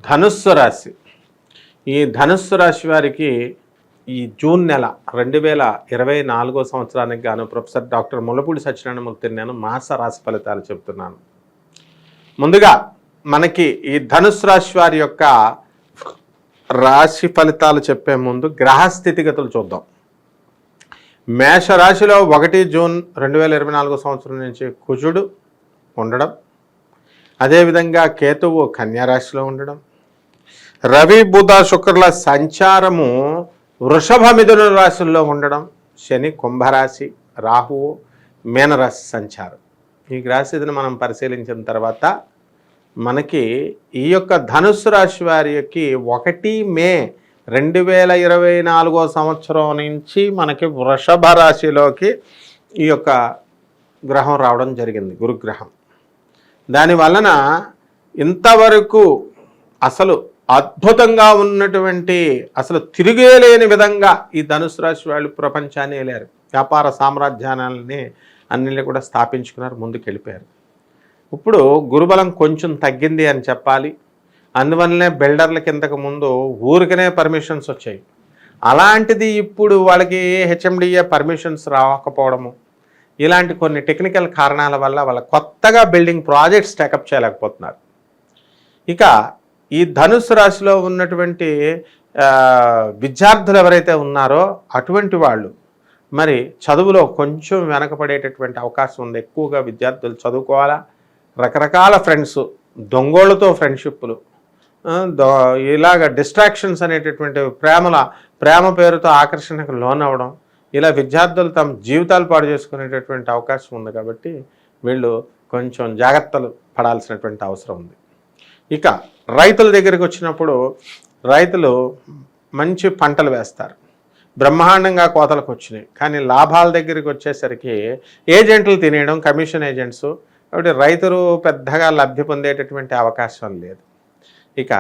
ధనుస్సు రాశి. ఈ ధనుస్సు రాశి వారికి ఈ జూన్ నెల 2024 సంవత్సరానికి గాను ప్రొఫెసర్ డాక్టర్ ముల్లపూడి సత్యనారాయణమూర్తి నేను మాస రాశి ఫలితాలు చెప్తున్నాను. ముందుగా మనకి ఈ ధనుస్సు రాశి వారి యొక్క రాశి ఫలితాలు చెప్పే ముందు గ్రహ స్థితిగతులు చూద్దాం. మేషరాశిలో 1 జూన్ 2024 సంవత్సరం నుంచి కుజుడు ఉండడం, అదేవిధంగా కేతువు కన్యారాశిలో ఉండడం, రవి బుధ శుక్రుల సంచారము వృషభ మిథున రాశుల్లో ఉండడం, శని కుంభరాశి, రాహువు మీనరాశి సంచారం. ఈ గ్రహస్థితిని మనం పరిశీలించిన తర్వాత మనకి ఈ యొక్క ధనుస్సు రాశి వారికి 1 మే 2024 సంవత్సరం నుంచి మనకి వృషభ రాశిలోకి ఈ యొక్క గ్రహం రావడం జరిగింది, గురుగ్రహం. దానివలన ఇంతవరకు అసలు అద్భుతంగా ఉన్నటువంటి అసలు తిరిగేలేని విధంగా ఈ ధనుసు రాశి వాళ్ళు ప్రపంచాన్ని వెళ్ళారు. వ్యాపార సామ్రాజ్యాలని అన్నింటినీ కూడా స్థాపించుకున్నారు, ముందుకు వెళ్ళిపోయారు. ఇప్పుడు గురుబలం కొంచెం తగ్గింది అని చెప్పాలి. అందువల్లనే బిల్డర్ల కిందకు ముందు ఊరికనే పర్మిషన్స్ వచ్చాయి. అలాంటిది ఇప్పుడు వాళ్ళకి హెచ్ఎండిఏ పర్మిషన్స్ రాకపోవడము, ఇలాంటి కొన్ని టెక్నికల్ కారణాల వల్ల వాళ్ళ కొత్తగా బిల్డింగ్ ప్రాజెక్ట్స్ టేకప్ చేయలేకపోతున్నారు. ఇక ఈ ధనుస్సు రాశిలో ఉన్నటువంటి విద్యార్థులు ఎవరైతే ఉన్నారో అటువంటి వాళ్ళు మరి చదువులో కొంచెం వెనకపడేటటువంటి అవకాశం ఉంది. ఎక్కువగా విద్యార్థులు చదువుకోవాలా, రకరకాల ఫ్రెండ్స్, దొంగోళ్ళతో ఫ్రెండ్షిప్లు, ఇలాగ డిస్ట్రాక్షన్స్ అనేటటువంటి ప్రేమ పేరుతో ఆకర్షణకు లోనవ్వడం, ఇలా విద్యార్థులు తమ జీవితాలు పాడు చేసుకునేటటువంటి అవకాశం ఉంది. కాబట్టి వీళ్ళు కొంచెం జాగ్రత్తలు పడాల్సినటువంటి అవసరం ఉంది. ఇక రైతుల దగ్గరికి వచ్చినప్పుడు రైతులు మంచి పంటలు వేస్తారు, బ్రహ్మాండంగా కోతలకు వచ్చినాయి. కానీ లాభాల దగ్గరికి వచ్చేసరికి ఏజెంట్లు తినేయడం, కమిషన్ ఏజెంట్స్, కాబట్టి రైతులు పెద్దగా లబ్ధి పొందేటటువంటి అవకాశం లేదు. ఇక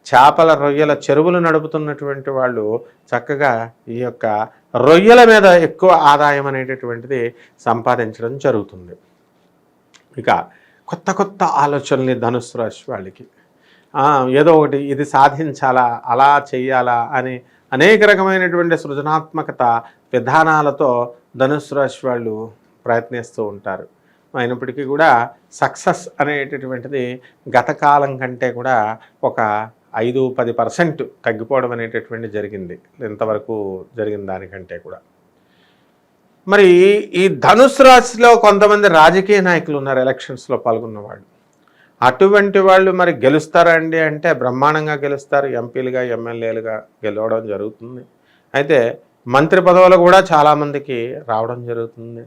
చేపల రొయ్యల చెరువులు నడుపుతున్నటువంటి వాళ్ళు చక్కగా ఈ యొక్క రొయ్యల మీద ఎక్కువ ఆదాయం అనేటటువంటిది సంపాదించడం జరుగుతుంది. ఇక కొత్త కొత్త ఆలోచనల్ని ధనుస్సు రాశి వాళ్ళకి ఏదో ఒకటి ఇది సాధించాలా, అలా చెయ్యాలా అని అనేక రకమైనటువంటి సృజనాత్మకత విధానాలతో ధనుస్సు రాశి వాళ్ళు ప్రయత్నిస్తూ ఉంటారు. అయినప్పటికీ కూడా సక్సెస్ అనేటటువంటిది గత కాలం కంటే కూడా ఒక 5-10% తగ్గిపోవడం అనేటటువంటి జరిగింది, ఇంతవరకు జరిగిన దానికంటే కూడా. మరి ఈ ధనుస్సు రాశిలో కొంతమంది రాజకీయ నాయకులు ఉన్నారు, ఎలక్షన్స్లో పాల్గొన్నవాళ్ళు. అటువంటి వాళ్ళు మరి గెలుస్తారా అండి అంటే బ్రహ్మాండంగా గెలుస్తారు. ఎంపీలుగా, ఎమ్మెల్యేలుగా గెలవడం జరుగుతుంది. అయితే మంత్రి పదవులు కూడా చాలామందికి రావడం జరుగుతుంది.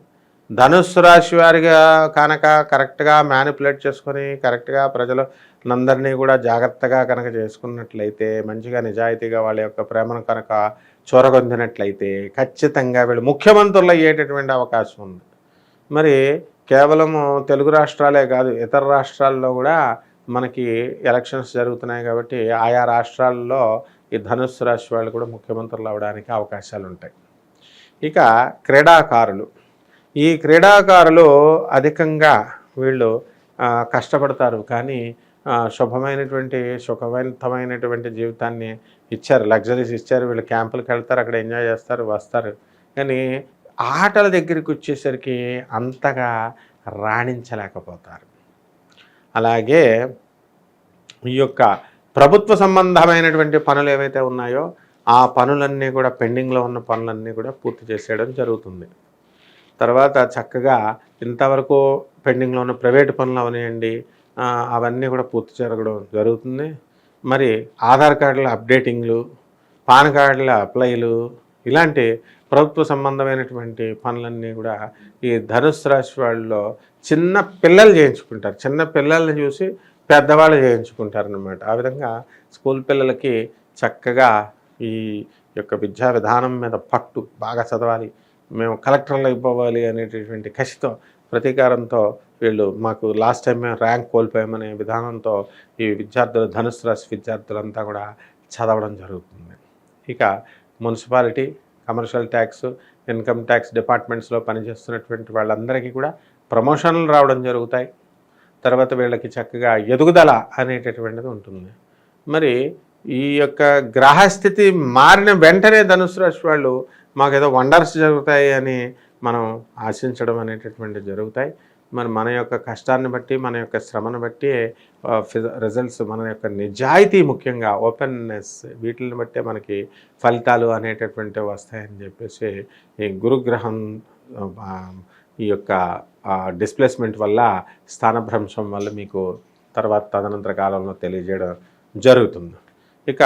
ధనుస్సు రాశి వారిగా కనుక కరెక్ట్గా మ్యానిపులేట్ చేసుకొని కరెక్ట్గా ప్రజలందరినీ కూడా జాగ్రత్తగా కనుక చేసుకున్నట్లయితే, మంచిగా నిజాయితీగా వాళ్ళ యొక్క ప్రేమను కనుక చూరగొందినట్లయితే ఖచ్చితంగా వీళ్ళు ముఖ్యమంత్రులు అయ్యేటటువంటి అవకాశం ఉంది. మరి కేవలము తెలుగు రాష్ట్రాలే కాదు, ఇతర రాష్ట్రాల్లో కూడా మనకి ఎలక్షన్స్ జరుగుతున్నాయి. కాబట్టి ఆయా రాష్ట్రాల్లో ఈ ధనుస్సు రాశి వాళ్ళు కూడా ముఖ్యమంత్రులు అవడానికి అవకాశాలు ఉంటాయి. ఇక క్రీడాకారులు, ఈ క్రీడాకారులు అధికంగా వీళ్ళు కష్టపడతారు. కానీ సుఖవంతమైనటువంటి జీవితాన్ని ఇచ్చారు, లగ్జరీస్ ఇచ్చారు. వీళ్ళు క్యాంపులకు వెళ్తారు, అక్కడ ఎంజాయ్ చేస్తారు, వస్తారు. కానీ ఆటల దగ్గరికి వచ్చేసరికి అంతగా రాణించలేకపోతారు. అలాగే ఈ యొక్క ప్రభుత్వ సంబంధమైనటువంటి పనులు ఏవైతే ఉన్నాయో ఆ పనులన్నీ కూడా పెండింగ్లో ఉన్న పనులన్నీ కూడా పూర్తి చేసేయడం జరుగుతుంది. తర్వాత చక్కగా ఇంతవరకు పెండింగ్లో ఉన్న ప్రైవేటు పనులు అవనివ్వండి, అవన్నీ కూడా పూర్తి జరగడం జరుగుతుంది. మరి ఆధార్ కార్డుల అప్డేటింగ్లు, పాన్ కార్డుల అప్లైలు, ఇలాంటి ప్రభుత్వ సంబంధమైనటువంటి పనులన్నీ కూడా ఈ ధనుస్సు రాశి వాళ్ళలో చిన్న పిల్లలు చేయించుకుంటారు. చిన్న పిల్లల్ని చూసి పెద్దవాళ్ళు చేయించుకుంటారనమాట. ఆ విధంగా స్కూల్ పిల్లలకి చక్కగా ఈ యొక్క విద్యా విధానం మీద పట్టు, బాగా చదవాలి, మేము కలెక్టర్లు అయిపోవాలి అనేటటువంటి కసితో, ప్రతీకారంతో వీళ్ళు మాకు లాస్ట్ టైం మేము ర్యాంక్ కోల్పోయామనే విధానంతో ఈ విద్యార్థులు, ధనుస్సు రాశి విద్యార్థులంతా కూడా చదవడం జరుగుతుంది. ఇక municipality, commercial tax, income tax డిపార్ట్మెంట్స్లో పనిచేస్తున్నటువంటి వాళ్ళందరికీ కూడా ప్రమోషన్లు రావడం జరుగుతాయి. తర్వాత వీళ్ళకి చక్కగా ఎదుగుదల అనేటటువంటిది ఉంటుంది. మరి ఈ యొక్క గ్రహస్థితి మారిన వెంటనే ధనుసు రాశి వాళ్ళు మాకేదో వండర్స్ జరుగుతాయి అని మనం ఆశించడం అనేటటువంటి జరుగుతాయి. మరి మన యొక్క కష్టాన్ని బట్టి, మన యొక్క శ్రమను బట్టి రిజల్ట్స్, మన యొక్క నిజాయితీ, ముఖ్యంగా ఓపెన్నెస్, వీటిని బట్టే మనకి ఫలితాలు అనేటటువంటివి వస్తాయని చెప్పేసి ఈ గురుగ్రహం ఈ యొక్క డిస్ప్లేస్మెంట్ వల్ల, స్థానభ్రంశం వల్ల మీకు తర్వాత తదనంతర కాలంలో తెలియజేయడం జరుగుతుంది. ఇక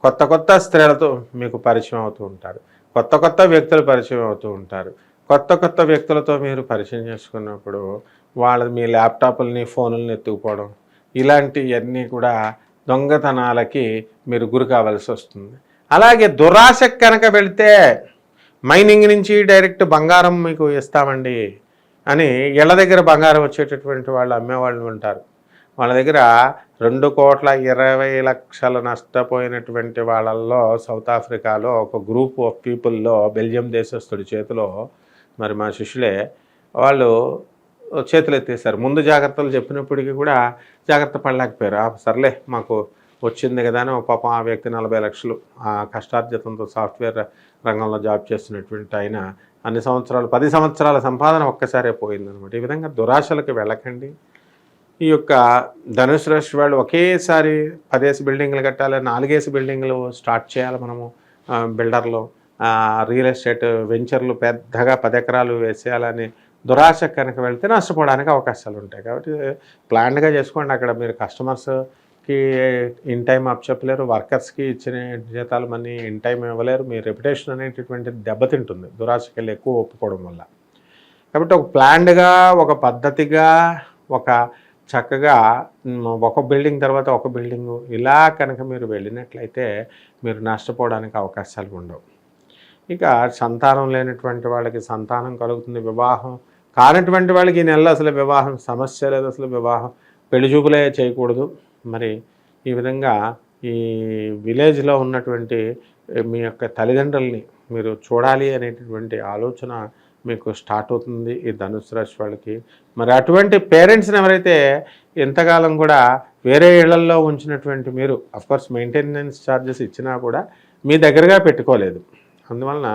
కొత్త కొత్త స్త్రీలతో మీకు పరిచయం అవుతూ ఉంటారు, కొత్త కొత్త వ్యక్తులు పరిచయం అవుతూ ఉంటారు. కొత్త కొత్త వ్యక్తులతో మీరు పరిచయం చేసుకున్నప్పుడు మీ ల్యాప్టాప్లని, ఫోన్లని ఎత్తుకుపోవడం, ఇలాంటివన్నీ కూడా దొంగతనాలకి మీరు గురి కావాల్సి వస్తుంది. అలాగే దురాశ కనుక వెళితే మైనింగ్ నుంచి డైరెక్ట్ బంగారం మీకు ఇస్తామండి అని ఇళ్ళ దగ్గర బంగారం వచ్చేటటువంటి వాళ్ళు అమ్మేవాళ్ళు ఉంటారు. వాళ్ళ దగ్గర 2,20,00,000 నష్టపోయినటువంటి వాళ్ళల్లో సౌత్ ఆఫ్రికాలో ఒక గ్రూప్ ఆఫ్ పీపుల్లో, బెల్జియం దేశస్తుడి చేతిలో, మరి మా శిష్యులే, వాళ్ళు చేతులు ఎత్తేసారు. ముందు జాగ్రత్తలు చెప్పినప్పటికీ కూడా జాగ్రత్త పడలేకపోయారు. సర్లే మాకు వచ్చింది కదా అని పాపం ఆ వ్యక్తి 40 లక్షలు కష్టార్జితంతో సాఫ్ట్వేర్ రంగంలో జాబ్ చేస్తున్నటువంటి ఆయన అన్ని సంవత్సరాలు, 10 సంవత్సరాల సంపాదన ఒక్కసారే పోయిందనమాట. ఈ విధంగా దురాశలకు వెళ్ళకండి. ఈ యొక్క ధనుసు రాశి వాళ్ళు ఒకేసారి 10 బిల్డింగ్లు కట్టాలి, 4 బిల్డింగ్లు స్టార్ట్ చేయాలి మనము, బిల్డర్లు, రియల్ ఎస్టేట్ వెంచర్లు పెద్దగా 10 ఎకరాలు వేసేయాలని దురాశ కనుక వెళ్తే నష్టపోవడానికి అవకాశాలు ఉంటాయి. కాబట్టి ప్లాన్డ్గా చేసుకోండి. అక్కడ మీరు కస్టమర్స్కి ఇన్ టైం అప్ చెప్పలేరు, వర్కర్స్కి ఇచ్చిన జీతాలు మనీ ఇన్ టైం ఇవ్వలేరు, మీ రెప్యుటేషన్ అనేటటువంటి దెబ్బతింటుంది దురాశకి వెళ్ళి ఎక్కువ ఒప్పుకోవడం వల్ల. కాబట్టి ఒక ప్లాన్డ్గా, ఒక పద్ధతిగా, ఒక చక్కగా ఒక బిల్డింగ్ తర్వాత ఒక బిల్డింగు ఇలా కనుక మీరు వెళ్ళినట్లయితే మీరు నష్టపోవడానికి అవకాశాలు ఉండవు. ఇక సంతానం లేనటువంటి వాళ్ళకి సంతానం కలుగుతుంది. వివాహం కానటువంటి వాళ్ళకి ఈ నెలలో అసలు వివాహం సమస్య లేదు, అసలు వివాహం పెళ్లి చూపులే చేయకూడదు. మరి ఈ విధంగా ఈ విలేజ్లో ఉన్నటువంటి మీ యొక్క తల్లిదండ్రుల్ని మీరు చూడాలి అనేటటువంటి ఆలోచన మీకు స్టార్ట్ అవుతుంది ఈ ధనుసు రాశి వాళ్ళకి. మరి అటువంటి పేరెంట్స్ని ఎవరైతే ఎంతకాలం కూడా వేరే ఇళ్లల్లో ఉంచినటువంటి మీరు, అఫ్కోర్స్ మెయింటెనెన్స్ ఛార్జెస్ ఇచ్చినా కూడా మీ దగ్గరగా పెట్టుకోలేదు, అందువలన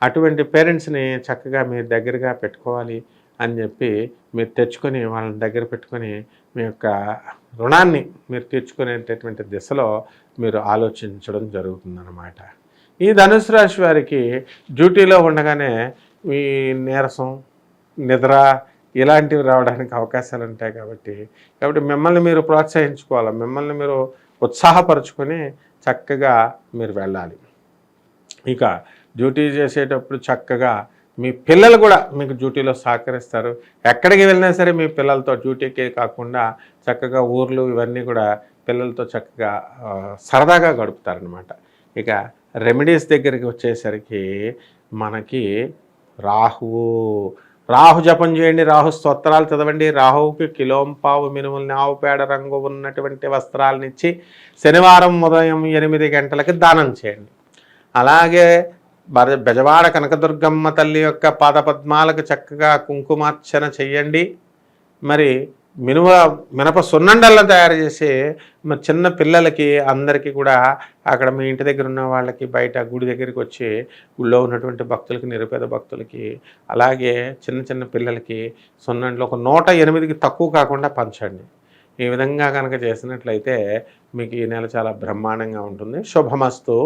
అటువంటి పేరెంట్స్ని చక్కగా మీరు దగ్గరగా పెట్టుకోవాలి అని చెప్పి మీరు తెచ్చుకొని వాళ్ళని దగ్గర పెట్టుకొని మీ యొక్క రుణాన్ని మీరు తీర్చుకునేటటువంటి దిశలో మీరు ఆలోచించడం జరుగుతుందన్నమాట. ఈ ధనుసు రాశి వారికి డ్యూటీలో ఉండగానే ఈ నీరసం, నిద్ర ఇలాంటివి రావడానికి అవకాశాలు ఉంటాయి. కాబట్టి మిమ్మల్ని మీరు ప్రోత్సహించుకోవాలి, మిమ్మల్ని మీరు ఉత్సాహపరుచుకొని చక్కగా మీరు వెళ్ళాలి. ఇక డ్యూటీ చేసేటప్పుడు చక్కగా మీ పిల్లలు కూడా మీకు డ్యూటీలో సహకరిస్తారు. ఎక్కడికి వెళ్ళినా సరే మీ పిల్లలతో డ్యూటీకే కాకుండా చక్కగా ఊర్లు ఇవన్నీ కూడా పిల్లలతో చక్కగా సరదాగా గడుపుతారనమాట. ఇక రెమెడీస్ దగ్గరికి వచ్చేసరికి మనకి రాహు జపం చేయండి, రాహు స్తోత్రాలు చదవండి, రాహువుకి కిలోంపావు మినుముల్ని ఆవు పేడ రంగు ఉన్నటువంటి వస్త్రాలనిచ్చి శనివారం ఉదయం 8 గంటలకి దానం చేయండి. అలాగే బెజవాడ కనకదుర్గమ్మ తల్లి యొక్క పాదపద్మాలకు చక్కగా కుంకుమార్చన చెయ్యండి. మరి మినప సున్నండలను తయారు చేసి మరి చిన్న పిల్లలకి అందరికీ కూడా అక్కడ మీ ఇంటి దగ్గర ఉన్న వాళ్ళకి, బయట గుడి దగ్గరికి వచ్చి గుళ్ళో ఉన్నటువంటి భక్తులకి, నిరుపేద భక్తులకి, అలాగే చిన్న చిన్న పిల్లలకి సున్నండలు ఒక 108కి తక్కువ కాకుండా పంచండి. ఈ విధంగా కనుక చేసినట్లయితే మీకు ఈ నెల చాలా బ్రహ్మాండంగా ఉంటుంది. శుభమస్తు.